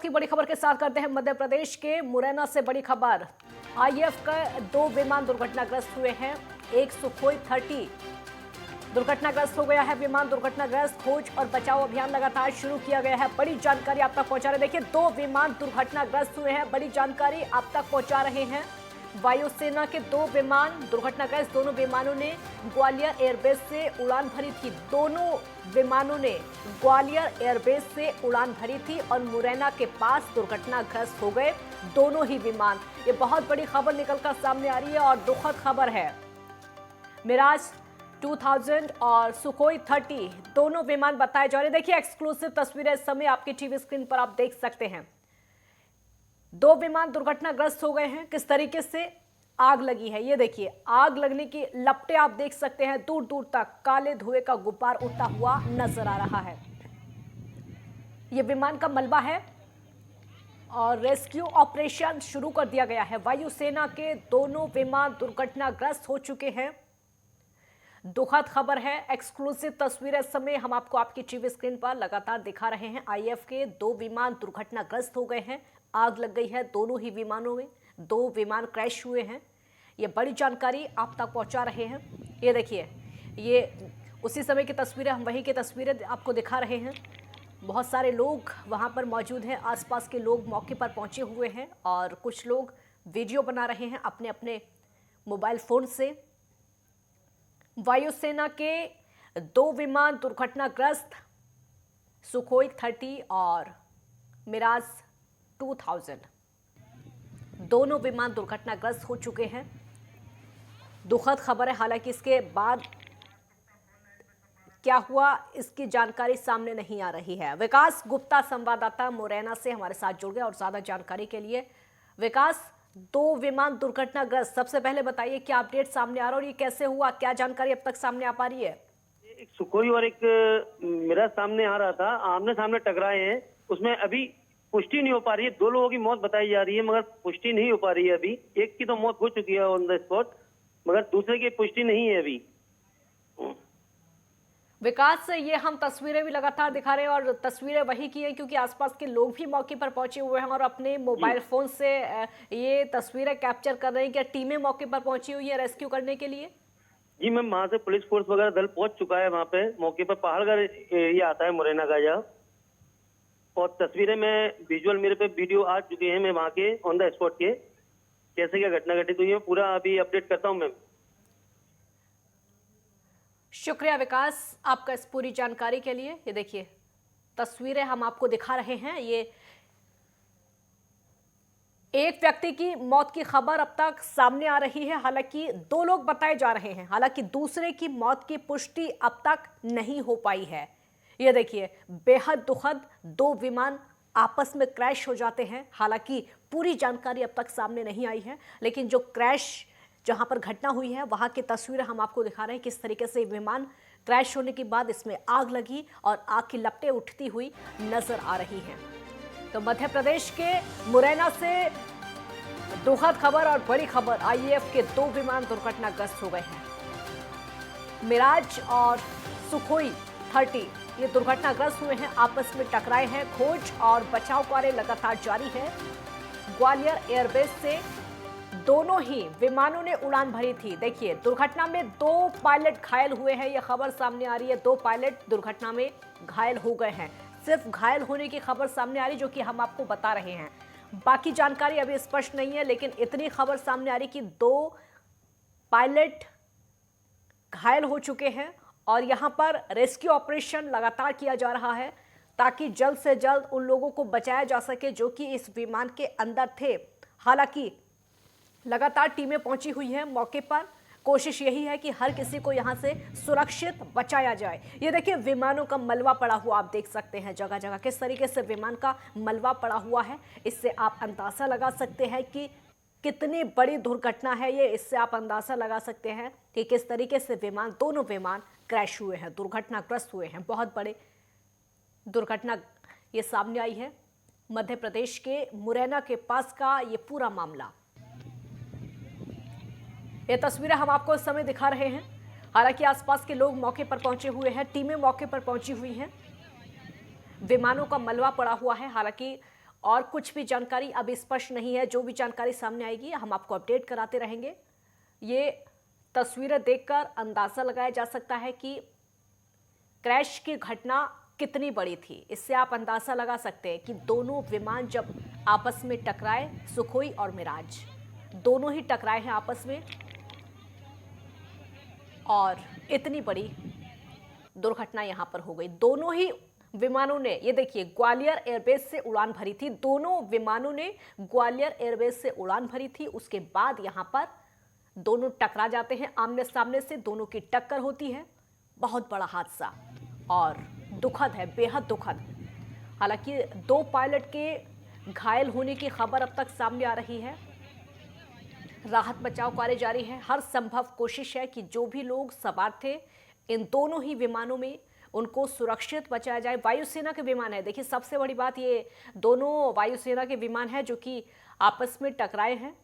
की बड़ी खबर के साथ करते हैं मध्य प्रदेश के मुरैना से बड़ी खबर। आईएएफ का 2 विमान दुर्घटनाग्रस्त हुए हैं। एक सुखोई 30 दुर्घटनाग्रस्त हो गया है। विमान दुर्घटनाग्रस्त, खोज और बचाव अभियान लगातार शुरू किया गया है। बड़ी जानकारी आप तक पहुंचा रहे, देखिए 2 विमान दुर्घटनाग्रस्त हुए हैं। बड़ी जानकारी आप तक पहुंचा रहे हैं। वायुसेना के 2 विमान दुर्घटनाग्रस्त। दोनों विमानों ने ग्वालियर एयरबेस से उड़ान भरी थी। दोनों विमानों ने ग्वालियर एयरबेस से उड़ान भरी थी और मुरैना के पास दुर्घटनाग्रस्त हो गए दोनों ही विमान। ये बहुत बड़ी खबर निकलकर सामने आ रही है और दुखद खबर है। मिराज 2000 और सुखोई 30 दोनों विमान बताए जा रहे हैं। देखिए एक्सक्लूसिव तस्वीरें इस समय आपकी टीवी स्क्रीन पर आप देख सकते हैं। 2 विमान दुर्घटनाग्रस्त हो गए हैं। किस तरीके से आग लगी है ये देखिए, आग लगने की लपटें आप देख सकते हैं। दूर दूर तक काले धुएं का गुब्बार उड़ता हुआ नजर आ रहा है। ये विमान का मलबा है और रेस्क्यू ऑपरेशन शुरू कर दिया गया है। वायुसेना के दोनों विमान दुर्घटनाग्रस्त हो चुके हैं। दुखद खबर है। एक्सक्लूसिव तस्वीरें इस समय हम आपको आपकी टीवी स्क्रीन पर लगातार दिखा रहे हैं। आईएएफ के 2 विमान दुर्घटनाग्रस्त हो गए हैं। आग लग गई है दोनों ही विमानों में। 2 विमान क्रैश हुए हैं। ये बड़ी जानकारी आप तक पहुंचा रहे हैं। ये देखिए, ये उसी समय की तस्वीरें, हम वहीं की तस्वीरें आपको दिखा रहे हैं। बहुत सारे लोग वहां पर मौजूद हैं। आसपास के लोग मौके पर पहुंचे हुए हैं और कुछ लोग वीडियो बना रहे हैं अपने अपने मोबाइल फोन से। वायुसेना के 2 विमान दुर्घटनाग्रस्त, सुखोई 30 और मिराज 2000 दोनों विमान दुर्घटनाग्रस्त हो चुके हैं। दुखद खबर है। हालांकि इसके बाद क्या हुआ इसकी जानकारी सामने नहीं आ रही है। विकास गुप्ता संवाददाता मुरैना से हमारे साथ जुड़ गए और ज्यादा जानकारी के लिए। विकास, 2 विमान दुर्घटनाग्रस्त, सबसे पहले बताइए क्या अपडेट सामने आ रहा है और ये कैसे हुआ, क्या जानकारी अब तक सामने आ पा रही है? एक सुखोई और एक मेरा सामने आ रहा था, आमने सामने टकराए हैं। उसमें अभी पुष्टि नहीं हो पा रही है। 2 लोगों की मौत बताई जा रही है मगर पुष्टि नहीं हो पा रही है अभी। एक की तो मौत हो चुकी है ऑन द स्पॉट, मगर दूसरे की पुष्टि नहीं है अभी। विकास, ये हम तस्वीरें भी लगातार दिखा रहे हैं और तस्वीरें वही की है क्योंकि आसपास के लोग भी मौके पर पहुंचे हुए हैं और अपने मोबाइल फोन से ये तस्वीरें कैप्चर कर रहे हैं। क्या टीमें मौके पर पहुंची हुई है रेस्क्यू करने के लिए? जी मैम, वहाँ से पुलिस फोर्स वगैरह दल पहुंच चुका है। वहाँ पे मौके पर पहाड़गढ़ एरिया आता है मुरैना का जहाँ, और तस्वीरें में विजुअल मेरे पे वीडियो आ चुके हैं। मैं वहाँ के ऑन द स्पॉट के कैसे क्या घटना घटित हुई है पूरा अभी अपडेट करता हूँ मैम। शुक्रिया विकास आपका इस पूरी जानकारी के लिए। ये देखिए तस्वीरें हम आपको दिखा रहे हैं। ये एक व्यक्ति की मौत की खबर अब तक सामने आ रही है। हालांकि 2 लोग बताए जा रहे हैं। हालांकि दूसरे की मौत की पुष्टि अब तक नहीं हो पाई है। ये देखिए बेहद दुखद, 2 विमान आपस में क्रैश हो जाते हैं। हालांकि पूरी जानकारी अब तक सामने नहीं आई है, लेकिन जो क्रैश जहां पर घटना हुई है वहां की तस्वीरें हम आपको दिखा रहे हैं। किस तरीके से विमान क्रैश होने के बाद इसमें आग लगी और आग की लपटें उठती हुई नजर आ रही हैं। तो मध्य प्रदेश के मुरैना से दुखद खबर और बड़ी खबर, आईएएफ के 2 विमान दुर्घटनाग्रस्त हो गए हैं। मिराज और सुखोई 30 ये दुर्घटनाग्रस्त हुए हैं, आपस में टकराए हैं। खोज और बचाव कार्य लगातार जारी है। ग्वालियर एयरबेस से दोनों ही विमानों ने उड़ान भरी थी। देखिए दुर्घटना में 2 पायलट घायल हुए हैं। यह खबर सामने आ रही है। 2 पायलट दुर्घटना में घायल हो गए हैं। सिर्फ घायल होने की खबर सामने आ रही जो कि हम आपको बता रहे हैं। बाकी जानकारी अभी स्पष्ट नहीं है, लेकिन इतनी खबर सामने आ रही कि 2 पायलट घायल हो चुके हैं और यहां पर रेस्क्यू ऑपरेशन लगातार किया जा रहा है ताकि जल्द से जल्द उन लोगों को बचाया जा सके जो कि इस विमान के अंदर थे। हालांकि लगातार टीमें पहुंची हुई हैं मौके पर। कोशिश यही है कि हर किसी को यहां से सुरक्षित बचाया जाए। ये देखिए विमानों का मलबा पड़ा हुआ आप देख सकते हैं जगह जगह, किस तरीके से विमान का मलबा पड़ा हुआ है। इससे आप अंदाजा लगा सकते हैं कि कितनी बड़ी दुर्घटना है ये। इससे आप अंदाजा लगा सकते हैं कि किस तरीके से दोनों विमान क्रैश हुए हैं, दुर्घटनाग्रस्त हुए हैं। बहुत बड़े दुर्घटना ये सामने आई है। मध्य प्रदेश के मुरैना के पास का ये पूरा मामला, ये तस्वीरें हम आपको इस समय दिखा रहे हैं। हालांकि आसपास के लोग मौके पर पहुंचे हुए हैं, टीमें मौके पर पहुंची हुई हैं। विमानों का मलबा पड़ा हुआ है हालांकि, और कुछ भी जानकारी अब स्पष्ट नहीं है। जो भी जानकारी सामने आएगी हम आपको अपडेट कराते रहेंगे। ये तस्वीरें देखकर अंदाजा लगाया जा सकता है कि क्रैश की घटना कितनी बड़ी थी। इससे आप अंदाजा लगा सकते हैं कि दोनों विमान जब आपस में टकराए, सुखोई और मिराज दोनों ही टकराए हैं आपस में, और इतनी बड़ी दुर्घटना यहां पर हो गई। दोनों ही विमानों ने, ये देखिए, ग्वालियर एयरबेस से उड़ान भरी थी। दोनों विमानों ने ग्वालियर एयरबेस से उड़ान भरी थी। उसके बाद यहां पर दोनों टकरा जाते हैं आमने सामने से, दोनों की टक्कर होती है। बहुत बड़ा हादसा और दुखद है, बेहद दुखद। हालांकि 2 पायलट के घायल होने की खबर अब तक सामने आ रही है। राहत बचाव कार्य जारी है। हर संभव कोशिश है कि जो भी लोग सवार थे इन दोनों ही विमानों में, उनको सुरक्षित बचाया जाए। वायुसेना के विमान है, देखिए सबसे बड़ी बात, ये दोनों वायुसेना के विमान है जो कि आपस में टकराए हैं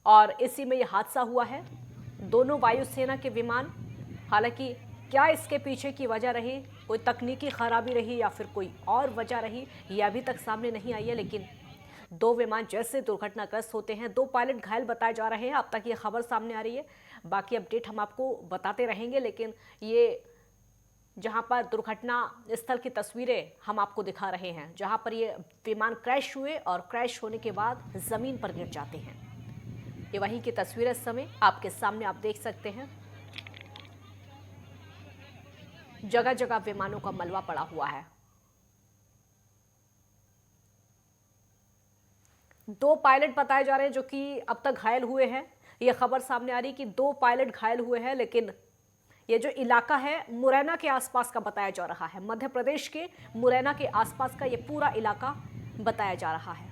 और इसी में यह हादसा हुआ है। दोनों वायुसेना के विमान, हालांकि क्या इसके पीछे की वजह रही, कोई तकनीकी खराबी रही या फिर कोई और वजह रही, ये अभी तक सामने नहीं आई है। लेकिन 2 विमान जैसे दुर्घटनाग्रस्त होते हैं, 2 पायलट घायल बताए जा रहे हैं। अब तक ये खबर सामने आ रही है, बाकी अपडेट हम आपको बताते रहेंगे। लेकिन ये जहां पर दुर्घटना स्थल की तस्वीरें हम आपको दिखा रहे हैं, जहां पर ये विमान क्रैश हुए और क्रैश होने के बाद जमीन पर गिर जाते हैं, ये वहीं की तस्वीरें इस समय आपके सामने आप देख सकते हैं। जगह जगह विमानों का मलबा पड़ा हुआ है। 2 पायलट बताए जा रहे हैं जो कि अब तक घायल हुए हैं। यह खबर सामने आ रही कि 2 पायलट घायल हुए हैं, लेकिन ये जो इलाका है मुरैना के आसपास का बताया जा रहा है। मध्य प्रदेश के मुरैना के आसपास का ये पूरा इलाका बताया जा रहा है,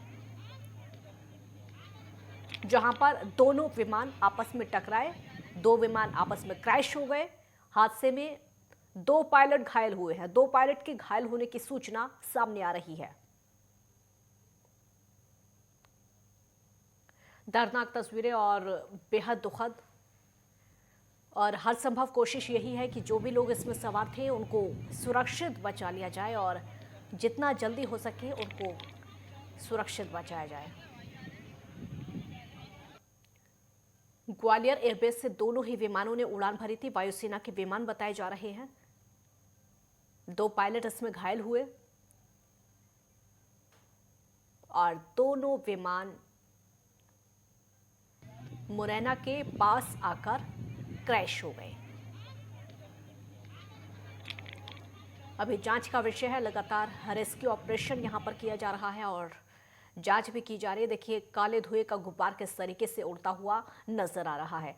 जहां पर दोनों विमान आपस में टकराए, 2 विमान आपस में क्रैश हो गए। हादसे में 2 पायलट घायल हुए हैं। 2 पायलट के घायल होने की सूचना सामने आ रही है। दर्दनाक तस्वीरें और बेहद दुखद, और हर संभव कोशिश यही है कि जो भी लोग इसमें सवार थे उनको सुरक्षित बचा लिया जाए और जितना जल्दी हो सके उनको सुरक्षित बचाया जाए। ग्वालियर एयरबेस से दोनों ही विमानों ने उड़ान भरी थी। वायुसेना के विमान बताए जा रहे हैं। 2 पायलट इसमें घायल हुए और दोनों विमान मुरैना के पास आकर क्रैश हो गए। अभी जांच का विषय है। लगातार रेस्क्यू ऑपरेशन यहां पर किया जा रहा है और जांच भी की जा रही है। देखिए, काले धुएं का गुब्बार किस तरीके से उड़ता हुआ नजर आ रहा है।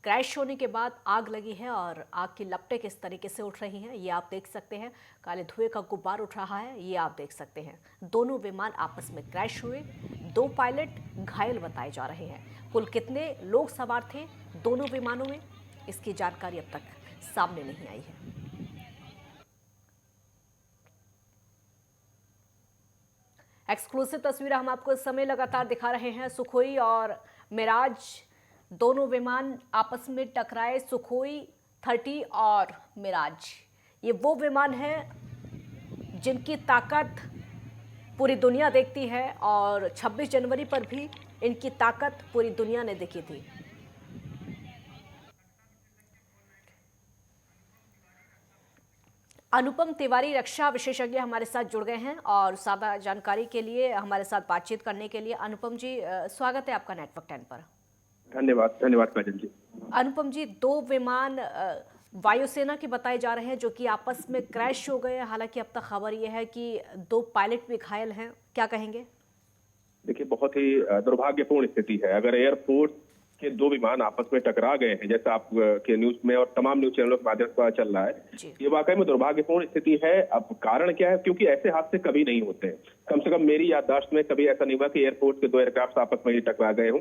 क्रैश होने के बाद आग लगी है और आग की लपटें किस तरीके से उठ रही हैं, ये आप देख सकते हैं। काले धुएं का गुब्बार उठ रहा है, ये आप देख सकते हैं। दोनों विमान आपस में क्रैश हुए। 2 पायलट घायल बताए जा रहे हैं। कुल कितने लोग सवार थे दोनों विमानों में, इसकी जानकारी अब तक सामने नहीं आई है। एक्सक्लूसिव तस्वीरें हम आपको इस समय लगातार दिखा रहे हैं। सुखोई और मिराज दोनों विमान आपस में टकराए। सुखोई 30 और मिराज, ये वो विमान हैं जिनकी ताकत पूरी दुनिया देखती है और 26 जनवरी पर भी इनकी ताकत पूरी दुनिया ने देखी थी। अनुपम तिवारी रक्षा विशेषज्ञ हमारे साथ जुड़ गए हैं और सादा जानकारी के लिए हमारे साथ बातचीत करने के लिए। अनुपम जी, स्वागत है आपका नेटवर्क 10 पर। धन्यवाद काजल जी। अनुपम जी, 2 विमान वायुसेना के बताए जा रहे हैं जो कि आपस में क्रैश हो गए। हालांकि अब तक खबर यह है कि 2 पायलट भी घायल हैं, क्या कहेंगे? देखिए, बहुत ही दुर्भाग्यपूर्ण स्थिति है। अगर एयरफोर्स के 2 विमान आपस में टकरा गए हैं, जैसा आप के न्यूज में और तमाम न्यूज चैनलों के माध्यम से पता चल रहा है, ये वाकई में दुर्भाग्यपूर्ण स्थिति है। अब कारण क्या है? क्योंकि ऐसे हादसे कभी नहीं होते। कम से कम मेरी याददाश्त में कभी ऐसा नहीं हुआ कि एयरफोर्स के 2 एयरक्राफ्ट आपस में टकरा गए हों,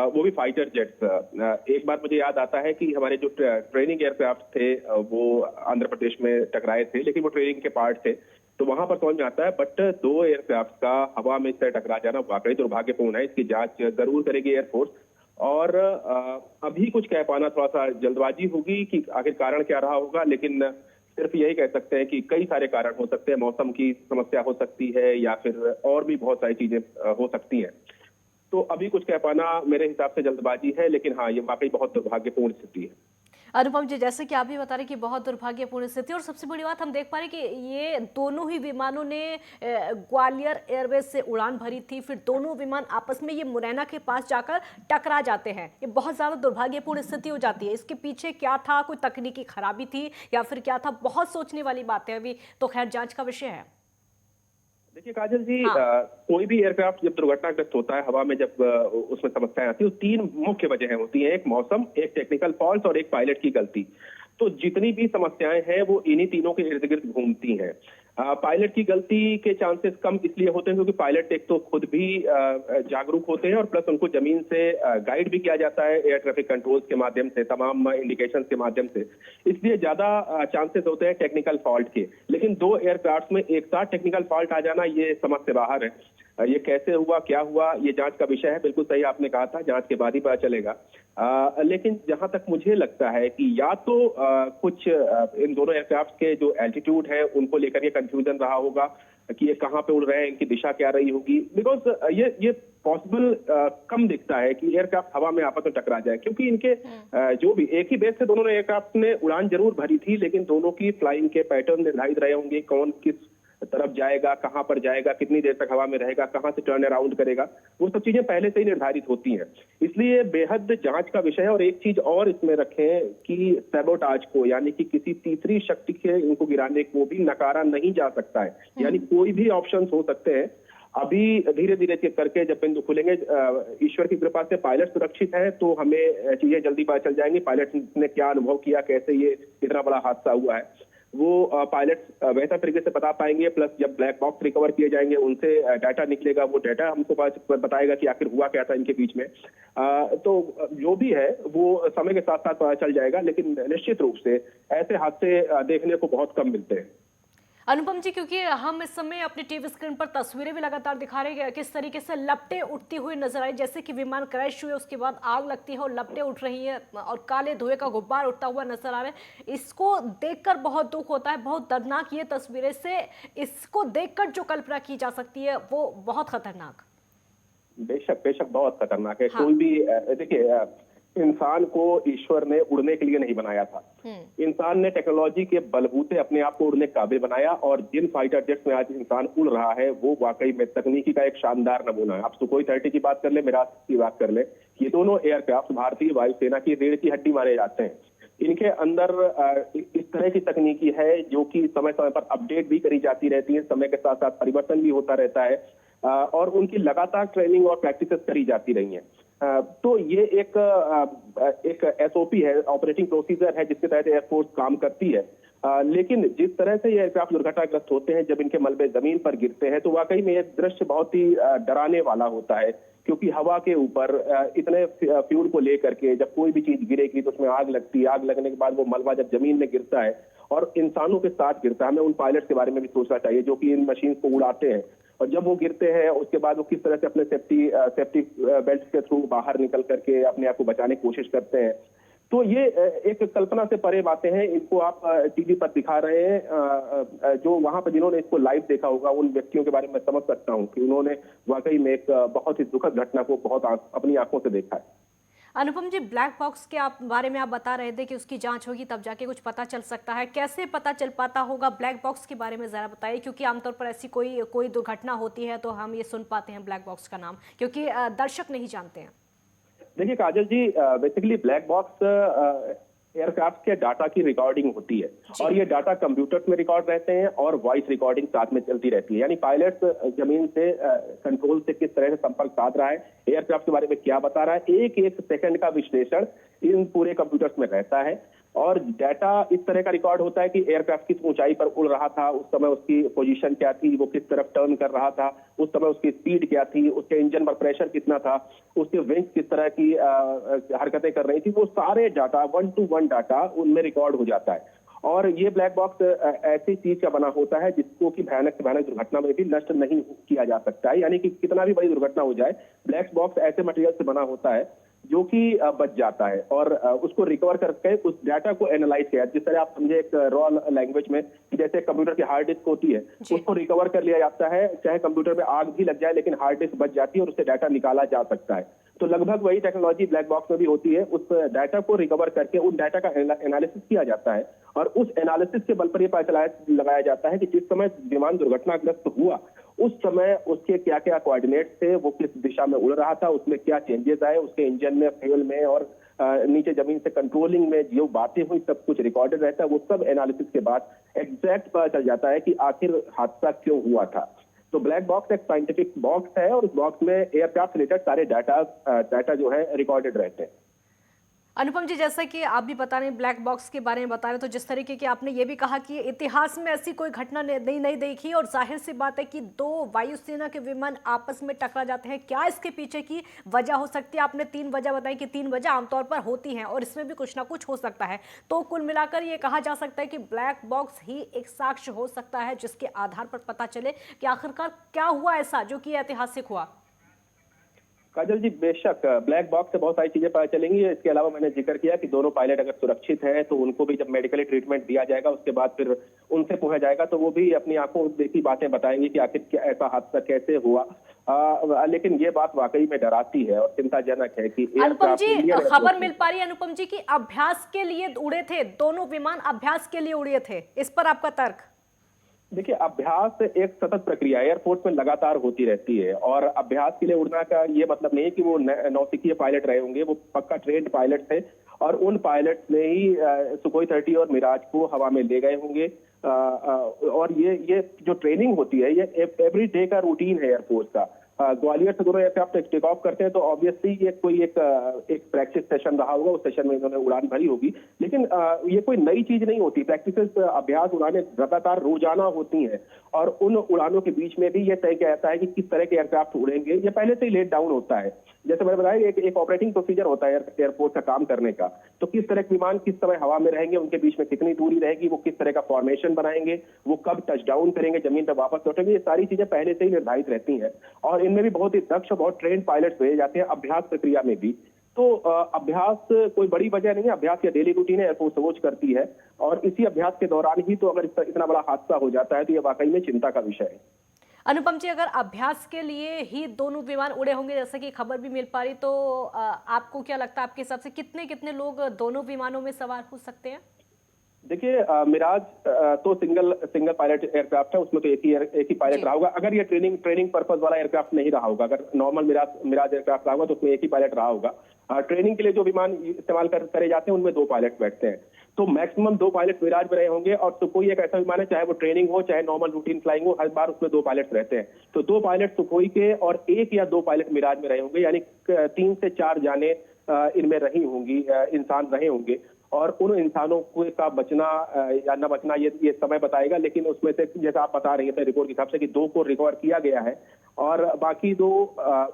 वो भी फाइटर जेट्स। एक बार मुझे याद आता है कि हमारे जो ट्रेनिंग एयरक्राफ्ट थे वो आंध्र प्रदेश में टकराए थे, लेकिन वो ट्रेनिंग के पार्ट थे, तो वहां पर समझ में आता है। बट 2 एयरक्राफ्ट का हवा में इस तरह टकरा जाना वाकई दुर्भाग्यपूर्ण है। इसकी जांच जरूर करेगी एयरफोर्स और अभी कुछ कह पाना थोड़ा सा जल्दबाजी होगी कि आखिर कारण क्या रहा होगा, लेकिन सिर्फ यही कह सकते हैं कि कई सारे कारण हो सकते हैं, मौसम की समस्या हो सकती है या फिर और भी बहुत सारी चीजें हो सकती हैं। तो अभी कुछ कह पाना मेरे हिसाब से जल्दबाजी है, लेकिन हाँ, ये वाकई बहुत दुर्भाग्यपूर्ण स्थिति है। अनुपम जी, जैसे कि आप भी बता रहे कि बहुत दुर्भाग्यपूर्ण स्थिति, और सबसे बड़ी बात हम देख पा रहे कि ये दोनों ही विमानों ने ग्वालियर एयरवेज से उड़ान भरी थी, फिर दोनों विमान आपस में ये मुरैना के पास जाकर टकरा जाते हैं। ये बहुत ज्यादा दुर्भाग्यपूर्ण स्थिति हो जाती है। इसके पीछे क्या था, कोई तकनीकी खराबी थी या फिर क्या था, बहुत सोचने वाली बात है। अभी तो खैर जांच का विषय है। देखिए काजल जी, हाँ। कोई भी एयरक्राफ्ट जब दुर्घटनाग्रस्त होता है, हवा में जब उसमें समस्याएं आती है, तो तीन मुख्य वजहें होती हैं। एक मौसम, एक टेक्निकल फॉल्ट और एक पायलट की गलती। तो जितनी भी समस्याएं हैं वो इन्हीं तीनों के इर्द गिर्द घूमती हैं। पायलट की गलती के चांसेस कम इसलिए होते हैं क्योंकि पायलट एक तो खुद भी जागरूक होते हैं और प्लस उनको जमीन से गाइड भी किया जाता है एयर ट्रैफिक कंट्रोल्स के माध्यम से, तमाम इंडिकेशंस के माध्यम से, इसलिए ज्यादा चांसेस होते हैं टेक्निकल फॉल्ट के। लेकिन दो एयरक्राफ्ट में एक साथ टेक्निकल फॉल्ट आ जाना ये समझ से बाहर है। ये कैसे हुआ, क्या हुआ, ये जांच का विषय है। बिल्कुल सही आपने कहा था, जांच के बाद ही पता चलेगा। लेकिन जहां तक मुझे लगता है कि या तो कुछ इन दोनों एयरक्राफ्ट के जो एल्टीट्यूड है उनको लेकर ये कंफ्यूजन रहा होगा कि ये कहाँ पे उड़ रहे हैं, इनकी दिशा क्या रही होगी। बिकॉज ये पॉसिबल कम दिखता है कि एयरक्राफ्ट हवा में आपस में टकरा जाए, क्योंकि इनके जो भी एक ही बेस से दोनों एयरक्राफ्ट ने उड़ान जरूर भरी थी, लेकिन दोनों की फ्लाइंग के पैटर्न निर्धारित रहे होंगे, कौन किस तरफ जाएगा, कहां पर जाएगा, कितनी देर तक हवा में रहेगा, कहां से टर्न अराउंड करेगा, वो सब चीजें पहले से ही निर्धारित होती हैं। इसलिए बेहद जांच का विषय है। और एक चीज और इसमें रखें कि सैबोटाज को, यानी कि किसी तीसरी शक्ति के इनको गिराने को भी नकारा नहीं जा सकता है। यानी कोई भी ऑप्शंस हो सकते हैं। अभी धीरे धीरे करके जब बिंदु खुलेंगे, ईश्वर की कृपा से पायलट सुरक्षित है तो हमें चीजें जल्दी पता चल जाएंगी। पायलट ने क्या अनुभव किया, कैसे ये इतना बड़ा हादसा हुआ है, वो पायलट बेहतर तरीके से बता पाएंगे। प्लस जब ब्लैक बॉक्स रिकवर किए जाएंगे, उनसे डाटा निकलेगा, वो डाटा हमको बताएगा कि आखिर हुआ क्या था इनके बीच में। तो जो भी है वो समय के साथ साथ पता चल जाएगा, लेकिन निश्चित रूप से ऐसे हादसे देखने को बहुत कम मिलते हैं। अनुपम जी, क्योंकि हम इस समय अपने टीवी स्क्रीन पर तस्वीरें भी लगातार दिखा रहे हैं किस तरीके से लपटें उठती हुई नजर आई, जैसे कि विमान क्रैश हुए उसके बाद आग लगती है और लपटें उठ रही हैं और काले धुएं का गुब्बार उठता हुआ नजर आ रहा है। इसको देखकर बहुत दुख होता है, बहुत दर्दनाक ये तस्वीरें से इसको देखकर जो कल्पना की जा सकती है वो बहुत खतरनाक। बेशक बेशक बहुत खतरनाक है। हाँ। कोई भी देखिए, इंसान को ईश्वर ने उड़ने के लिए नहीं बनाया था। इंसान ने टेक्नोलॉजी के बलबूते अपने आप को उड़ने काबिल बनाया, और जिन फाइटर जेट्स में आज इंसान उड़ रहा है वो वाकई में तकनीकी का एक शानदार नमूना है। आप सुखोई 30 की बात कर ले, मिराज की बात कर ले, ये दोनों एयरक्राफ्ट भारतीय वायुसेना की रीढ़ की हड्डी माने जाते हैं। इनके अंदर इस तरह की तकनीकी है जो कि समय समय पर अपडेट भी करी जाती रहती है, समय के साथ साथ परिवर्तन भी होता रहता है, और उनकी लगातार ट्रेनिंग और प्रैक्टिसेस करी जाती रही हैं। तो ये एक एसओपी है, ऑपरेटिंग प्रोसीजर है, जिसके तहत एयरफोर्स काम करती है। लेकिन जिस तरह से ये एयरक्राफ्ट दुर्घटनाग्रस्त होते हैं, जब इनके मलबे जमीन पर गिरते हैं, तो वाकई में ये दृश्य बहुत ही डराने वाला होता है। क्योंकि हवा के ऊपर इतने फ्यूल को लेकर के जब कोई भी चीज गिरेगी तो उसमें आग लगती है। आग लगने के बाद वो मलबा जब जमीन में गिरता है और इंसानों के साथ गिरता है, हमें उन पायलट के बारे में भी सोचना चाहिए जो कि इन मशीन को उड़ाते हैं। और जब वो गिरते हैं उसके बाद वो किस तरह से अपने सेफ्टी बेल्ट के थ्रू बाहर निकल करके अपने आप को बचाने की कोशिश करते हैं। तो ये एक कल्पना से परे बातें हैं। इनको आप टीवी पर दिखा रहे हैं, जो वहां पर जिन्होंने इसको लाइव देखा होगा उन व्यक्तियों के बारे में समझ सकता हूं कि उन्होंने वाकई में एक बहुत ही दुखद घटना को बहुत अपनी आंखों से देखा है। अनुपम जी, ब्लैक बॉक्स के बारे में आप बता रहे थे कि उसकी जांच होगी तब जाके कुछ पता चल सकता है। कैसे पता चल पाता होगा ब्लैक बॉक्स के बारे में, जरा बताइए, क्योंकि आमतौर पर ऐसी कोई दुर्घटना होती है तो हम ये सुन पाते हैं ब्लैक बॉक्स का नाम, क्योंकि दर्शक नहीं जानते हैं। देखिए काजल जी, बेसिकली ब्लैक बॉक्स एयरक्राफ्ट के डाटा की रिकॉर्डिंग होती है, और ये डाटा कंप्यूटर्स में रिकॉर्ड रहते हैं और वॉइस रिकॉर्डिंग साथ में चलती रहती है। यानी पायलट जमीन से कंट्रोल से किस तरह से संपर्क साध रहा है, एयरक्राफ्ट के बारे में क्या बता रहा है, एक एक सेकंड का विश्लेषण इन पूरे कंप्यूटर्स में रहता है। और डाटा इस तरह का रिकॉर्ड होता है कि एयरक्राफ्ट किस ऊंचाई पर उड़ रहा था, उस समय उसकी पोजीशन क्या थी, वो किस तरफ टर्न कर रहा था, उस समय उसकी स्पीड क्या थी, उसके इंजन पर प्रेशर कितना था, उसके विंग्स किस तरह की हरकतें कर रही थी, वो सारे डाटा 1 to 1 डाटा उनमें रिकॉर्ड हो जाता है। और ये ब्लैक बॉक्स ऐसी चीज का बना होता है जिसको कि भयानक से भयानक दुर्घटना में भी नष्ट नहीं किया जा सकता है। यानी कि कितना भी बड़ी दुर्घटना हो जाए, ब्लैक बॉक्स ऐसे मटेरियल से बना होता है जो कि बच जाता है और उसको रिकवर करके उस डाटा को एनालाइज किया। जिस तरह आप समझे एक रॉ लैंग्वेज में कि जैसे कंप्यूटर की हार्ड डिस्क होती है, उसको रिकवर कर लिया जाता है, चाहे कंप्यूटर में आग भी लग जाए लेकिन हार्ड डिस्क बच जाती है और उससे डाटा निकाला जा सकता है। तो लगभग वही टेक्नोलॉजी ब्लैक बॉक्स में भी होती है। उस डाटा को रिकवर करके उन डाटा का एनालिसिस किया जाता है और उस एनालिसिस के बल पर यह पता लगाया जाता है कि जिस समय विमान दुर्घटनाग्रस्त हुआ उस समय उसके क्या क्या कोऑर्डिनेट्स थे, वो किस दिशा में उड़ रहा था, उसमें क्या चेंजेस आए, उसके इंजन में, फ्यूल में और नीचे जमीन से कंट्रोलिंग में जो बातें हुई सब कुछ रिकॉर्डेड रहता है। वो सब एनालिसिस के बाद एग्जैक्ट पता चल जाता है कि आखिर हादसा क्यों हुआ था। तो ब्लैक बॉक्स एक साइंटिफिक बॉक्स है और उस बॉक्स में एयरक्राफ्ट से रिलेटेड सारे डाटा जो है रिकॉर्डेड रहते हैं। अनुपम जी, जैसा कि आप भी बता रहे हैं ब्लैक बॉक्स के बारे में बता रहे हैं, तो जिस तरीके की आपने ये भी कहा कि इतिहास में ऐसी कोई घटना नहीं देखी और जाहिर सी बात है कि दो वायुसेना के विमान आपस में टकरा जाते हैं, क्या इसके पीछे की वजह हो सकती है? आपने 3 वजह बताई कि 3 वजह आमतौर पर होती हैं और इसमें भी कुछ ना कुछ हो सकता है। तो कुल मिलाकर ये कहा जा सकता है कि ब्लैक बॉक्स ही एक साक्ष्य हो सकता है जिसके आधार पर पता चले कि आखिरकार क्या हुआ ऐसा जो कि ऐतिहासिक हुआ। काजल जी, बेशक ब्लैक बॉक्स से बहुत सारी चीजें पता चलेंगी। इसके अलावा मैंने जिक्र किया कि दोनों पायलट अगर सुरक्षित हैं तो उनको भी जब मेडिकली ट्रीटमेंट दिया जाएगा उसके बाद फिर उनसे पूछा जाएगा तो वो भी अपनी आंखों देखी बातें बताएंगे कि आखिर क्या ऐसा हादसा कैसे हुआ। लेकिन ये बात वाकई में डराती है और चिंताजनक है कि अनुपम जी, खबर मिल पा रही है अनुपम जी की अभ्यास के लिए उड़े थे, दोनों विमान अभ्यास के लिए उड़े थे, इस पर आपका तर्क? देखिए, अभ्यास एक सतत प्रक्रिया एयरफोर्स में लगातार होती रहती है और अभ्यास के लिए उड़ना का ये मतलब नहीं कि वो नौसिखिए पायलट रहे होंगे, वो पक्का ट्रेंड पायलट थे और उन पायलट ने ही सुखोई 30 और मिराज को हवा में ले गए होंगे। और ये जो ट्रेनिंग होती है ये एवरी डे का रूटीन है एयरफोर्स का। ग्वालियर से दोनों एयरक्राफ्ट टेक ऑफ करते हैं तो ऑब्वियसली ये कोई एक प्रैक्टिस सेशन रहा होगा, उस सेशन में इन्होंने उड़ान भरी होगी। लेकिन ये कोई नई चीज नहीं होती। प्रैक्टिसेस, अभ्यास, उड़ानें लगातार रोजाना होती हैं और उन उड़ानों के बीच में भी ये तय किया जाता है कि किस तरह के एयरक्राफ्ट उड़ेंगे। ये पहले से ही लेट डाउन होता है। जैसे मैंने बताया एक ऑपरेटिंग प्रोसीजर होता है एयरफोर्स का काम करने का। तो किस तरह के विमान किस समय हवा में रहेंगे, उनके बीच में कितनी दूरी रहेगी, वो किस तरह का फॉर्मेशन बनाएंगे, वो कब टच डाउन करेंगे, जमीन पर वापस लौटेंगे, ये सारी चीजें पहले से ही निर्धारित रहती हैं और इनमें भी बहुत ही दक्ष और बहुत ट्रेंड पायलट्स भेजे जाते हैं अभ्यास प्रक्रिया में भी। तो अभ्यास कोई बड़ी वजह नहीं है, अभ्यास या डेली रूटीन है, एयरफोर्स रोज करती है और इसी अभ्यास के दौरान ही तो अगर इतना बड़ा हादसा हो जाता है तो ये वाकई में चिंता का विषय है। अनुपम जी, अगर अभ्यास के लिए ही दोनों विमान उड़े होंगे जैसे कि खबर भी मिल पा रही, तो आपको क्या लगता है, आपके हिसाब से कितने कितने लोग दोनों विमानों में सवार हो सकते हैं? देखिए, मिराज तो सिंगल पायलट एयरक्राफ्ट है, उसमें तो एक ही पायलट रहा होगा। अगर ये ट्रेनिंग पर्पस वाला एयरक्राफ्ट नहीं रहा होगा, अगर नॉर्मल मिराज एयरक्राफ्ट रहा होगा तो उसमें एक ही पायलट रहा होगा। ट्रेनिंग के लिए जो विमान इस्तेमाल करे जाते हैं उनमें 2 पायलट बैठते हैं, तो मैक्सिमम 2 पायलट मिराज में रहे होंगे। और सुखोई एक ऐसा विमान है, चाहे वो ट्रेनिंग हो चाहे नॉर्मल रूटीन फ्लाइंग हो, हर बार उसमें 2 पायलट रहते हैं। तो 2 पायलट सुखोई के और 1 या 2 पायलट मिराज में रहे होंगे, यानी 3 से 4 जाने इनमें रही होंगी, इंसान रहे होंगे। और उन इंसानों का बचना या न बचना ये समय बताएगा। लेकिन उसमें से जैसा आप बता रही थे रिपोर्ट के हिसाब से कि 2 को रिकवर किया गया है और बाकी 2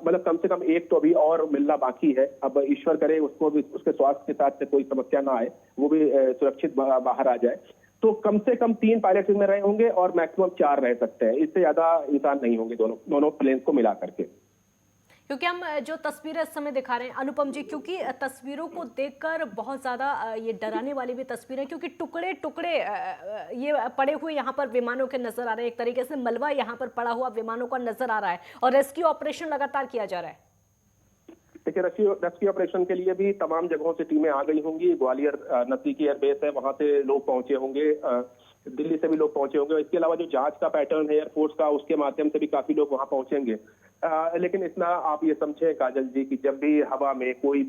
मतलब कम से कम 1 तो अभी और मिलना बाकी है। अब ईश्वर करे उसको भी, उसके स्वास्थ्य के साथ से कोई समस्या ना आए, वो भी सुरक्षित बाहर आ जाए। तो कम से कम 3 पायलट इसमें रहे होंगे और मैक्सिमम 4 रह सकते हैं, इससे ज्यादा इंसान नहीं होंगे दोनों प्लेन को मिला करके। क्योंकि हम जो तस्वीरें इस समय दिखा रहे हैं अनुपम जी, क्योंकि तस्वीरों को देखकर बहुत ज़्यादा ये डराने वाली भी तस्वीरें, क्योंकि टुकड़े टुकड़े ये पड़े हुए यहाँ पर विमानों के नजर आ रहे हैं, एक तरीके से मलबा यहाँ पर पड़ा हुआ विमानों का नजर आ रहा है और रेस्क्यू ऑपरेशन लगातार किया जा रहा है। देखिए, रेस्क्यू ऑपरेशन के लिए भी तमाम जगहों से टीमें आ गई होंगी। ग्वालियर नजदीकी एयरबेस है, वहां से लोग पहुंचे होंगे, दिल्ली से भी लोग पहुंचे होंगे। इसके अलावा जो जांच का पैटर्न है एयरफोर्स का, उसके माध्यम से भी काफी लोग वहां पहुंचेंगे। लेकिन इतना आप ये समझे काजल जी कि जब भी हवा में कोई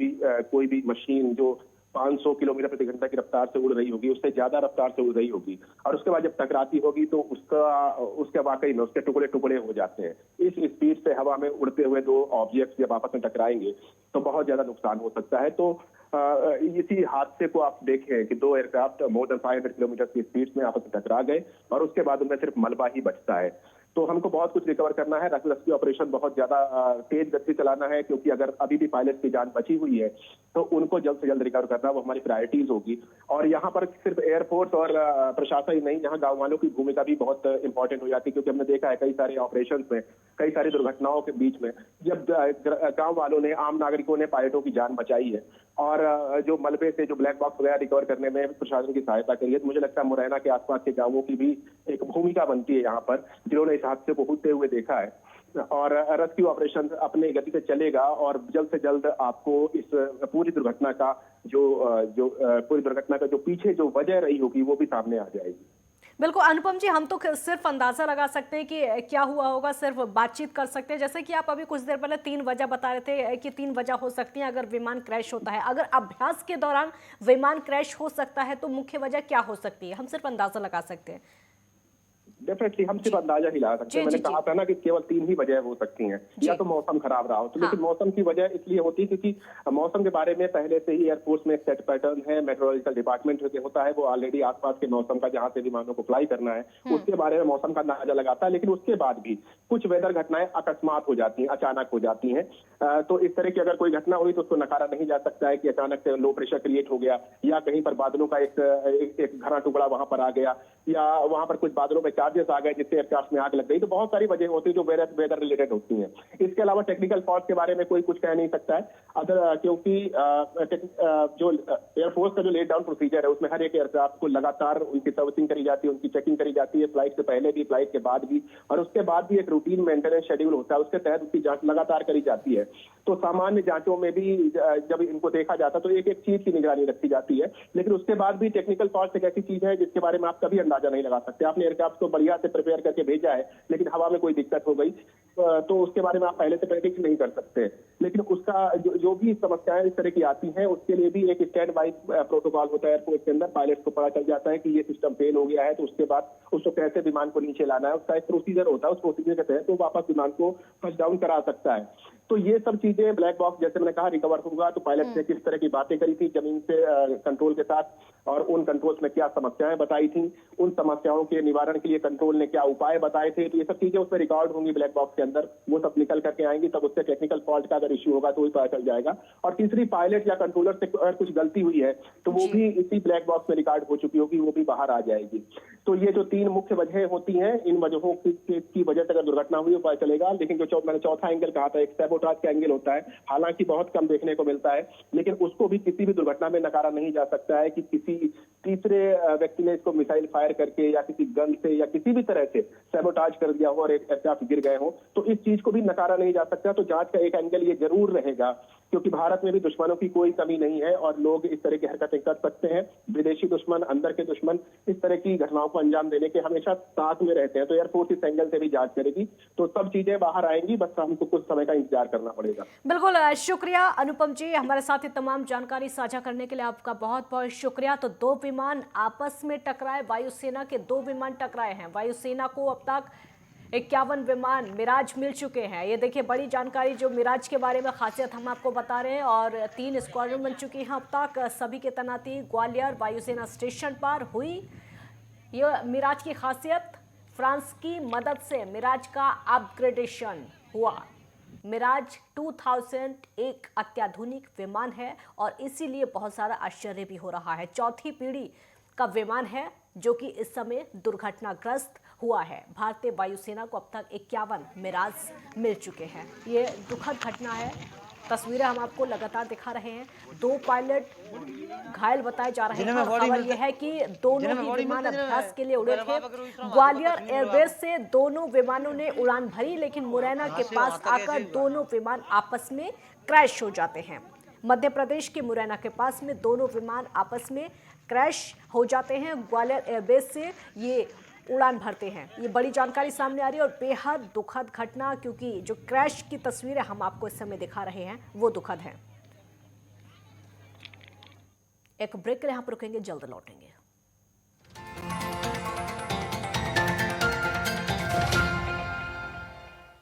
भी मशीन जो 500 किलोमीटर प्रति घंटा की रफ्तार से उड़ रही होगी, उससे ज्यादा रफ्तार से उड़ रही होगी और उसके बाद जब टकराती होगी तो उसके वाकई में उसके टुकड़े टुकड़े हो जाते हैं। इस स्पीड से हवा में उड़ते हुए 2 ऑब्जेक्ट्स जब आपस में टकराएंगे तो बहुत ज्यादा नुकसान हो सकता है। तो इसी हादसे को आप देखें कि 2 एयरक्राफ्ट मोर देन 500 किलोमीटर की स्पीड में आपस में टकरा गए और उसके बाद उनमें सिर्फ मलबा ही बचता है। तो हमको बहुत कुछ रिकवर करना है। रेस्क्यू ऑपरेशन बहुत ज्यादा तेज गति से चलाना है, क्योंकि अगर अभी भी पायलट की जान बची हुई है तो उनको जल्द से जल्द रिकवर करना वो हमारी प्रायोरिटीज होगी। और यहाँ पर सिर्फ एयरफोर्स और प्रशासन ही नहीं, यहाँ गाँव वालों की भूमिका भी बहुत इंपॉर्टेंट हो जाती है, क्योंकि हमने देखा है कई सारे ऑपरेशन में, कई सारी दुर्घटनाओं के बीच में जब गाँव वालों ने, आम नागरिकों ने पायलटों की जान बचाई है और जो मलबे से जो ब्लैक बॉक्स वगैरह रिकवर करने में प्रशासन की सहायता करी है, तो मुझे लगता है मुरैना के आसपास के गांवों की भी एक भूमिका बनती है यहाँ पर, जिन्होंने इस हादसे को होते हुए देखा है। और रेस्क्यू ऑपरेशन अपने गति से चलेगा और जल्द से जल्द आपको इस पूरी दुर्घटना का जो पीछे जो वजह रही होगी वो भी सामने आ जाएगी। बिल्कुल अनुपम जी, हम तो सिर्फ अंदाजा लगा सकते हैं कि क्या हुआ होगा, सिर्फ बातचीत कर सकते हैं। जैसे कि आप अभी कुछ देर पहले 3 वजह बता रहे थे कि 3 वजह हो सकती हैं अगर विमान क्रैश होता है। अगर अभ्यास के दौरान विमान क्रैश हो सकता है तो मुख्य वजह क्या हो सकती है? हम सिर्फ अंदाजा लगा सकते हैं। डेफिनेटली हम सिर्फ अंदाजा ही लगा सकते हैं। मैंने कहा था ना कि केवल 3 ही वजह हो सकती हैं, या तो मौसम खराब रहा हो, तो लेकिन मौसम की वजह इसलिए होती है क्योंकि मौसम के बारे में पहले से ही एयरफोर्स में सेट पैटर्न है, मेट्रोलॉजिकल डिपार्टमेंट होता है, वो ऑलरेडी आसपास के मौसम का, जहां से विमानों को फ्लाई करना है उसके बारे में मौसम का अंदाजा लगाता है। लेकिन उसके बाद भी कुछ वेदर घटनाएं अकस्मात हो जाती हैं, अचानक हो जाती हैं। तो इस तरह की अगर कोई घटना हुई तो उसको नकारा नहीं जा सकता है कि अचानक से लो प्रेशर क्रिएट हो गया, या कहीं पर बादलों का एक घना टुकड़ा वहां पर आ गया, या वहां पर कुछ बादलों में चार्जेस आ गए जिससे एयरक्राफ्ट में आग लग गई। तो बहुत सारी वजह होती है जो वेदर रिलेटेड होती हैं। इसके अलावा टेक्निकल फॉल्ट के बारे में कोई कुछ कह नहीं सकता है, अदर क्योंकि जो एयरफोर्स का जो लेट डाउन प्रोसीजर है उसमें हर एक एयरक्राफ्ट को लगातार उनकी सर्विसिंग करी जाती है, उनकी चेकिंग करी जाती है, फ्लाइट से पहले भी, फ्लाइट के बाद भी, और उसके बाद भी एक रूटीन मेंटेनेंस शेड्यूल होता है, उसके तहत उसकी जांच लगातार करी जाती है। तो सामान्य जांचों में भी जब इनको देखा जाता है तो एक एक चीज की निगरानी रखी जाती है, लेकिन उसके बाद भी टेक्निकल फॉल्ट एक ऐसी चीज है जिसके बारे में आप कभी अंदाजा नहीं लगा सकते। आपने एयरक्राफ्ट को बढ़िया से प्रिपेयर करके भेजा है, लेकिन हवा में कोई दिक्कत हो गई तो उसके बारे में आप पहले से प्रेडिक्ट नहीं कर सकते। लेकिन उसका जो भी समस्याएं इस तरह की आती हैं उसके लिए भी एक स्टैंड बाई प्रोटोकॉल होता है एयरफोर्स के अंदर। पायलट को पता चल जाता है कि ये सिस्टम फेल हो गया है, तो उसके बाद उसको कैसे विमान को नीचे लाना है, उसका एक प्रोसीजर होता है। उस प्रोसीजर के तहत वो वापस विमान को टच डाउन करा सकता है। तो ये सब चीजें ब्लैक बॉक्स, जैसे मैंने कहा, रिकवर होगा। तो पायलट ने किस तरह की बातें करी थी जमीन से कंट्रोल के साथ, और उन कंट्रोल्स में क्या समस्याएं बताई थी, उन समस्याओं के निवारण के लिए कंट्रोल ने क्या उपाय बताए थे, तो ये सब चीजें उसमें रिकॉर्ड होंगी ब्लैक बॉक्स के अंदर। वो सब निकल करके आएंगी, तब उससे टेक्निकल फॉल्ट का अगर इश्यू होगा तो वही पता चल जाएगा। और तीसरी, पायलट या कंट्रोलर से अगर कुछ गलती हुई है तो वो भी इसी ब्लैक बॉक्स में रिकॉर्ड हो चुकी होगी, वो भी बाहर आ जाएगी। तो ये जो 3 मुख्य वजह होती हैं, इन वजहों की वजह से अगर दुर्घटना हुई वो पता चलेगा। लेकिन जो मैंने चौथा एंगल कहा था, एक सैबोटाज का एंगल होता है, हालांकि बहुत कम देखने को मिलता है, लेकिन उसको भी किसी भी दुर्घटना में नकारा नहीं जा सकता है कि किसी तीसरे व्यक्ति ने इसको मिसाइल फायर करके या किसी गन से या किसी भी तरह से सैबोटाज कर दिया हो और एक एयरक्राफ्ट गिर गए हो, तो इस चीज को भी नकारा नहीं जा सकता। तो जांच का एक एंगल ये जरूर रहेगा, क्योंकि भारत में भी दुश्मनों की कोई कमी नहीं है और लोग इस तरह की हरकतें कर सकते हैं। विदेशी दुश्मन, अंदर के दुश्मन इस तरह की घटनाओं को अंजाम देने के हमेशा साथ में रहते हैं। तो एयरफोर्स इस एंगल से भी जांच करेगी, तो सब चीजें बाहर आएंगी, बस हमको कुछ समय का इंतजार करना पड़ेगा। बिल्कुल, शुक्रिया अनुपम जी, हमारे साथ ये तमाम जानकारी साझा करने के लिए आपका बहुत बहुत शुक्रिया। तो 2 विमान आपस में टकराए, वायुसेना के 2 विमान टकराए हैं। वायुसेना को अब तक 51 विमान मिराज मिल चुके हैं। ये देखिए बड़ी जानकारी जो मिराज के बारे में खासियत हम आपको बता रहे हैं। और 3 स्क्वाड्रन बन चुकी हैं अब तक, सभी की तैनाती ग्वालियर वायुसेना स्टेशन पर हुई। ये मिराज की खासियत, फ्रांस की मदद से मिराज का अपग्रेडेशन हुआ। मिराज 2000 एक अत्याधुनिक विमान है और इसीलिए बहुत सारा आश्चर्य भी हो रहा है। 4थी पीढ़ी का विमान है जो कि इस समय दुर्घटनाग्रस्त हुआ है। भारतीय वायुसेना को अब तक 51 मिराज मिल चुके हैं। ये दुखद घटना है, तस्वीरें हम आपको लगातार दिखा रहे हैं। 2 पायलट घायल बताए जा रहे हैं। खबर यह है कि दोनों ही विमान अभ्यास के लिए उड़े थे। ग्वालियर एयरबेस से दोनों विमानों ने उड़ान भरी, लेकिन मुरैना के पास आकर दोनों विमान आपस में क्रैश हो जाते हैं। मध्य प्रदेश के मुरैना के पास में दोनों विमान आपस में क्रैश हो जाते हैं। ग्वालियर एयरबेस से ये उड़ान भरते हैं। ये बड़ी जानकारी सामने आ रही है और बेहद दुखद घटना, क्योंकि जो क्रैश की तस्वीरें हम आपको इस समय दिखा रहे हैं वो दुखद है। एक ब्रेक के लिए यहाँ पर रुकेंगे, जल्द लौटेंगे।